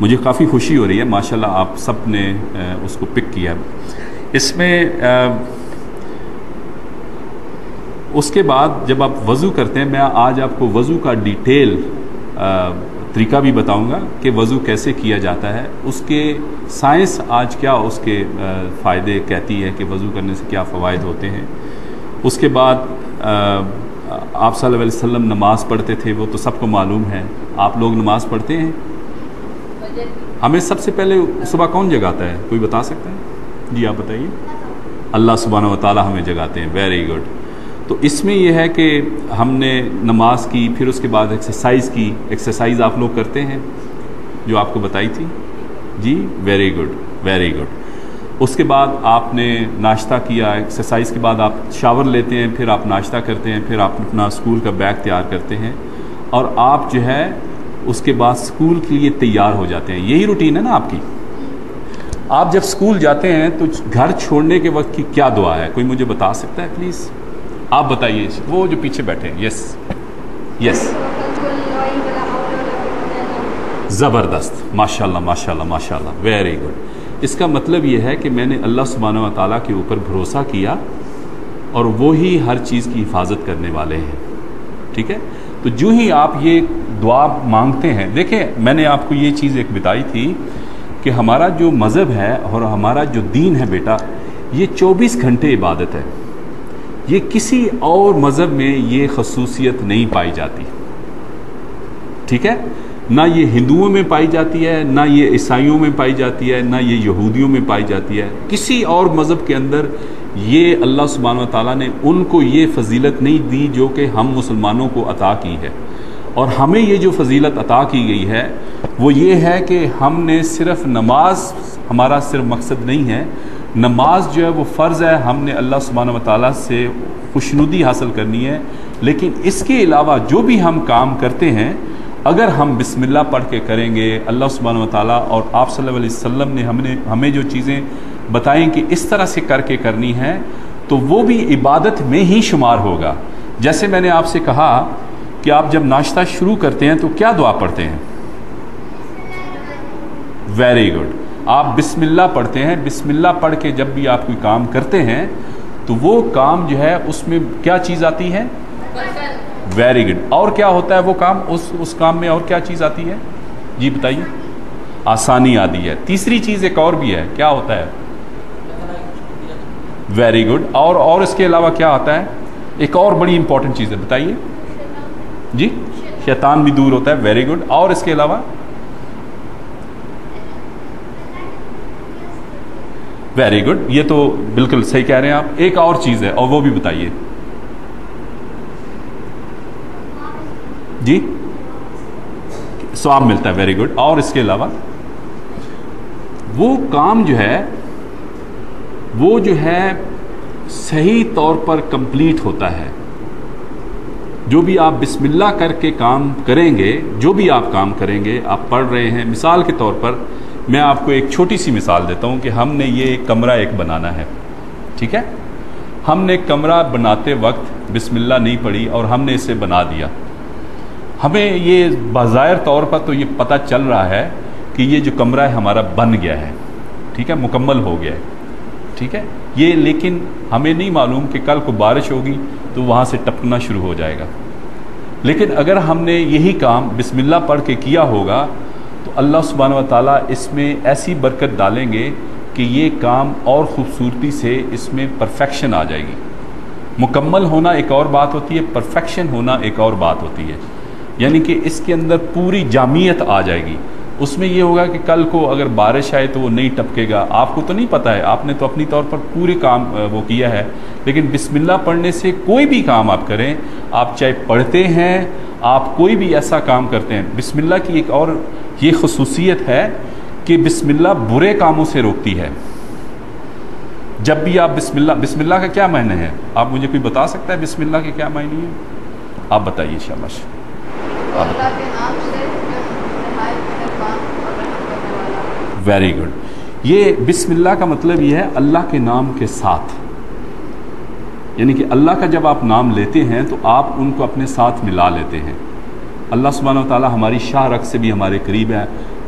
مجھے کافی خوشی ہو رہی ہے، ماشاءاللہ آپ سب نے اس کو پک کیا۔ اس میں اس کے بعد جب آپ وضو کرتے ہیں، میں آج آپ کو وضو کا ڈیٹیل طریقہ بھی بتاؤں گا کہ وضو کیسے کیا جاتا ہے، اس کے سائنس آج کیا اس کے فائدے کہتی ہے کہ وضو کرنے سے کیا فوائد ہوتے ہیں۔ اس کے بعد آپ صلی اللہ علیہ وسلم نماز پڑھتے تھے، وہ تو سب کو معلوم ہے۔ آپ لوگ نماز پڑھتے ہیں؟ ہمیں سب سے پہلے صبح کون جگاتا ہے، کوئی بتا سکتا ہے؟ جی آپ بتائیے۔ اللہ سبحانہ و تعالی ہمیں جگاتے ہیں، ویری گڈ۔ تو اس میں یہ ہے کہ ہم نے نماز کی، پھر اس کے بعد ایکسرسائز کی۔ ایکسرسائز آپ لوگ کرتے ہیں جو آپ کو بتائی تھی؟ جی ویری گڈ، ویری گڈ۔ اس کے بعد آپ نے ناشتہ کیا، ایکسرسائز کے بعد آپ شاور لیتے ہیں، پھر آپ ناشتہ کرتے ہیں، پھر آپ اپنا اسکول کا بیگ تیار کرتے ہیں، اور آپ جو ہے اس کے بعد اسکول کے لیے تیار ہو جاتے ہیں۔ یہی روٹین ہے نا آپ کی؟ آپ جب اسکول جاتے ہیں تو گھر چھوڑنے کے وقت کی کیا دعا ہے، کوئی مجھے بتا سکتا ہے پلیز؟ آپ بتائیے، وہ جو پیچھے بیٹھے ہیں۔ یس یس، زبردست، ماشاءاللہ ماشاءاللہ ماشاءاللہ، ویری گڈ۔ اس کا مطلب یہ ہے کہ میں نے اللہ سبحانہ و تعالیٰ کے اوپر بھروسہ کیا اور وہی ہر چیز کی حفاظت کرنے والے ہیں، ٹھیک ہے؟ تو جو ہی آپ یہ دعا مانگتے ہیں، دیکھیں میں نے آپ کو یہ چیز ایک بتائی تھی کہ ہمارا جو مذہب ہے اور ہمارا جو دین ہے بیٹا، یہ 24 گھنٹے عبادت ہے۔ یہ کسی اور مذہب میں یہ خصوصیت نہیں پائی جاتی، ٹھیک ہے؟ نہ یہ ہندوؤں میں پائی جاتی ہے، نہ یہ عیسائیوں میں پائی جاتی ہے، نہ یہ یہودیوں میں پائی جاتی ہے۔ کسی اور مذہب کے اندر یہ اللہ سبحانہ و تعالیٰ نے ان کو یہ فضیلت نہیں دی جو کہ ہم مسلمانوں کو عطا کی ہے، اور ہمیں یہ جو فضیلت عطا کی گئی ہے وہ یہ ہے کہ ہم نے صرف نماز، ہمارا صرف مقصد نہیں ہے نماز جو ہے وہ فرض ہے، ہم نے اللہ سبحانہ و تعالیٰ سے خوشنودی حاصل کرنی ہے، لیکن اس کے علاوہ جو بھی ہم کام کرتے ہیں اگر ہم بسم اللہ پڑھ کے کریں گے، اللہ سبحانہ و تعالیٰ اور آپ صلی اللہ علیہ وسلم نے ہمیں جو چیزیں بتائیں کہ اس طرح سے کر کے کرنی ہے، تو وہ بھی عبادت میں ہی شمار ہوگا۔ جیسے میں نے آپ سے کہا کہ آپ جب ناشتہ شروع کرتے ہیں تو کیا دعا پڑھتے ہیں؟ ویری گڈ، آپ بسم اللہ پڑھتے ہیں۔ بسم اللہ پڑھ کے جب بھی آپ کوئی کام کرتے ہیں تو وہ کام جو ہے اس میں کیا چیز آتی ہے؟ Very good. اور کیا ہوتا ہے وہ کام، اس کام میں اور کیا چیز آتی ہے؟ جی بتائیے۔ آسانی آتی ہے۔ تیسری چیز ایک اور بھی ہے، کیا ہوتا ہے؟ Very good. اور اس کے علاوہ کیا آتا ہے؟ ایک اور بڑی امپورٹنٹ چیز ہے، بتائیے جی۔ شیطان بھی دور ہوتا ہے، ویری گڈ۔ اور اس کے علاوہ؟ ویری گڈ، یہ تو بالکل صحیح کہہ رہے ہیں آپ۔ ایک اور چیز ہے، اور وہ بھی بتائیے جی۔ ثواب ملتا ہے، ویری گڈ۔ اور اس کے علاوہ وہ کام جو ہے وہ جو ہے صحیح طور پر کمپلیٹ ہوتا ہے۔ جو بھی آپ بسم اللہ کر کے کام کریں گے، جو بھی آپ کام کریں گے، آپ پڑھ رہے ہیں، مثال کے طور پر میں آپ کو ایک چھوٹی سی مثال دیتا ہوں کہ ہم نے یہ کمرہ ایک بنانا ہے، ٹھیک ہے؟ ہم نے کمرہ بناتے وقت بسم اللہ نہیں پڑھی اور ہم نے اسے بنا دیا۔ ہمیں یہ بظاہر طور پر تو یہ پتہ چل رہا ہے کہ یہ جو کمرہ ہے ہمارا بن گیا ہے، ٹھیک ہے، مکمل ہو گیا ہے، ٹھیک ہے، یہ لیکن ہمیں نہیں معلوم کہ کل کو بارش ہوگی تو وہاں سے ٹپکنا شروع ہو جائے گا۔ لیکن اگر ہم نے یہی کام بسم اللہ پڑھ کے کیا ہوگا تو اللہ سبحانہ و تعالیٰ اس میں ایسی برکت ڈالیں گے کہ یہ کام اور خوبصورتی سے اس میں پرفیکشن آ جائے گی۔ مکمل ہونا ایک اور بات ہوتی ہے، پرفیکشن ہونا ایک اور بات ہوتی ہے، یعنی کہ اس کے اندر پوری جامعیت آ جائے گی۔ اس میں یہ ہوگا کہ کل کو اگر بارش آئے تو وہ نہیں ٹپکے گا۔ آپ کو تو نہیں پتہ ہے، آپ نے تو اپنی طور پر پورے کام وہ کیا ہے، لیکن بسم اللہ پڑھنے سے کوئی بھی کام آپ کریں، آپ چاہے پڑھتے ہیں، آپ کوئی بھی ایسا کام کرتے ہیں، بسم اللہ کی ایک اور یہ خصوصیت ہے کہ بسم اللہ برے کاموں سے روکتی ہے۔ جب بھی آپ بسم اللہ کا کیا معنی ہے؟ آپ مجھے کوئی بتا سکتا ہے بسم اللہ کے کیا معنی ہے؟ آپ بتائیے شاباش۔ Very good. یہ بسم اللہ کا مطلب یہ ہے اللہ کے نام کے ساتھ، یعنی کہ اللہ کا جب آپ نام لیتے ہیں تو آپ ان کو اپنے ساتھ ملا لیتے ہیں۔ اللہ سبحانہ و تعالیٰ ہماری شاہ رگ سے بھی ہمارے قریب ہے،